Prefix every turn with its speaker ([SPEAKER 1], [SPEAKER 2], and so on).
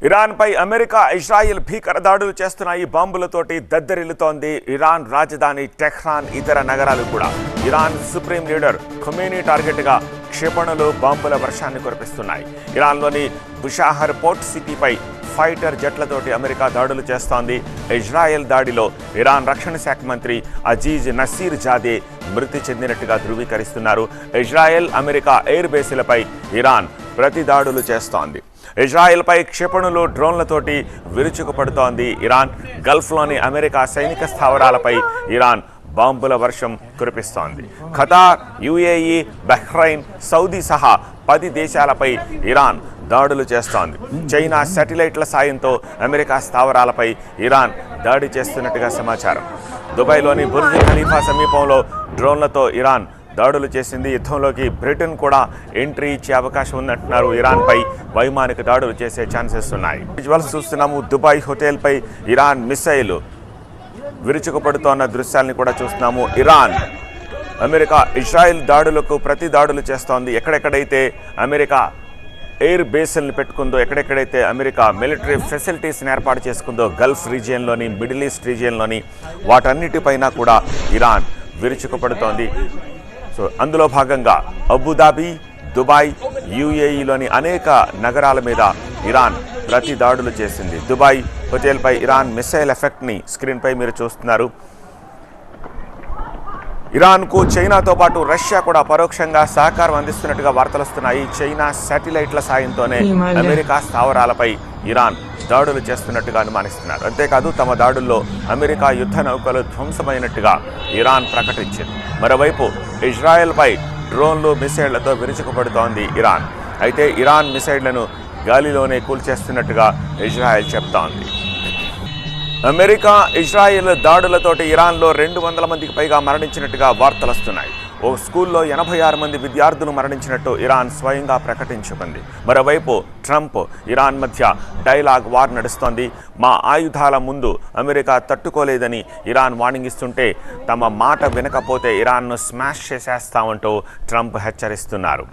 [SPEAKER 1] ఇరాన్పై America Israel భీకర దాడులు చేస్తున్నాయి. బాంబులతోటి దద్దరిల్లుతోంది ఇరాన్ రాజధాని టెహ్రాన్, ఇతర నగరాలు కూడా. ఇరాన్ సుప్రీం లీడర్ ఖొమేనీ టార్గెట్గా క్షిపణులు, బాంబుల వర్షాన్ని కురిపిస్తున్నాయి. ఇరాన్లోని బుషాహర్ పోర్ట్ సిటీపై ఫైటర్ జెట్లతోటి అమెరికా దాడులు చేస్తోంది. ఇజ్రాయెల్ దాడిలో ఇరాన్ రక్షణ శాఖ మంత్రి అజీజ్ నసీర్ జాదే మృతి చెందినట్టుగా ధృవీకరిస్తున్నారు. ఇజ్రాయెల్, అమెరికా ఎయిర్ బేస్లపై ఇరాన్ ప్రతి దాడులు చేస్తోంది. ఇజ్రాయెల్పై క్షిపణులు, డ్రోన్లతోటి విరుచుకుపడుతోంది ఇరాన్. గల్ఫ్లోని అమెరికా సైనిక స్థావరాలపై ఇరాన్ బాంబుల వర్షం కురిపిస్తోంది. ఖతార్, యుఏఈ, బహ్రెయిన్, సౌదీ సహా 10 దేశాలపై ఇరాన్ దాడులు చేస్తోంది. చైనా శాటిలైట్ల సాయంతో అమెరికా స్థావరాలపై ఇరాన్ దాడి చేస్తున్నట్టుగా సమాచారం. దుబాయ్లోని బుర్జ్ ఖలీఫా సమీపంలో డ్రోన్లతో ఇరాన్ దాడులు చేసింది. యుద్ధంలోకి బ్రిటన్ కూడా ఎంట్రీ ఇచ్చే అవకాశం ఉందంటున్నారు. ఇరాన్పై వైమానిక దాడులు చేసే ఛాన్సెస్ ఉన్నాయి. విజువల్స్ చూస్తున్నాము. దుబాయ్ హోటల్పై ఇరాన్ మిసైల్ విరుచుకుపడుతోన్న దృశ్యాలను కూడా చూస్తున్నాము. ఇరాన్ అమెరికా ఇజ్రాయెల్ దాడులకు ప్రతి దాడులు చేస్తోంది. ఎక్కడెక్కడైతే అమెరికా ఎయిర్ బేస్లను పెట్టుకుందో, ఎక్కడెక్కడైతే అమెరికా మిలిటరీ ఫెసిలిటీస్ని ఏర్పాటు చేసుకుందో, గల్ఫ్ రీజియన్లోని, మిడిల్ ఈస్ట్ రీజియన్లోని వాటన్నిటిపైన కూడా ఇరాన్ విరుచుకుపడుతోంది. సో అందులో భాగంగా అబుదాబి, దుబాయ్, యుఏఈలోని అనేక నగరాల మీద ఇరాన్ ప్రతి దాడులు చేసింది. దుబాయ్ హోటల్పై ఇరాన్ మిసైల్ ఎఫెక్ట్ని స్క్రీన్పై మీరు చూస్తున్నారు. ఇరాన్కు చైనాతో పాటు రష్యా కూడా పరోక్షంగా సహకారం అందిస్తున్నట్టుగా వార్తలు వస్తున్నాయి. చైనా శాటిలైట్ల సాయంతోనే అమెరికా స్థావరాలపై ఇరాన్ దాడులు చేస్తున్నట్టుగా అనుమానిస్తున్నారు. అంతేకాదు తమ దాడుల్లో అమెరికా యుద్ధ నౌకలు ధ్వంసమైనట్టుగా ఇరాన్ ప్రకటించింది. మరోవైపు ఇజ్రాయెల్పై డ్రోన్లు, మిసైళ్లతో విరుచుకుపడుతోంది ఇరాన్. అయితే ఇరాన్ మిసైళ్లను గాలిలోనే కూల్చేస్తున్నట్టుగా ఇజ్రాయెల్ చెప్తోంది. అమెరికా ఇజ్రాయెల్ దాడులతోటి ఇరాన్లో 200 మందికి పైగా మరణించినట్టుగా వార్తలు వస్తున్నాయి. ఓ స్కూల్లో 86 మంది విద్యార్థులు మరణించినట్టు ఇరాన్ స్వయంగా ప్రకటించుకుంది. మరోవైపు ట్రంప్, ఇరాన్ మధ్య డైలాగ్ వార్ నడుస్తోంది. మా ఆయుధాల ముందు అమెరికా తట్టుకోలేదని ఇరాన్ వార్నింగ్ ఇస్తుంటే, తమ మాట వినకపోతే ఇరాన్ను స్మాష్ చేసేస్తామంటూ ట్రంప్ హెచ్చరిస్తున్నారు.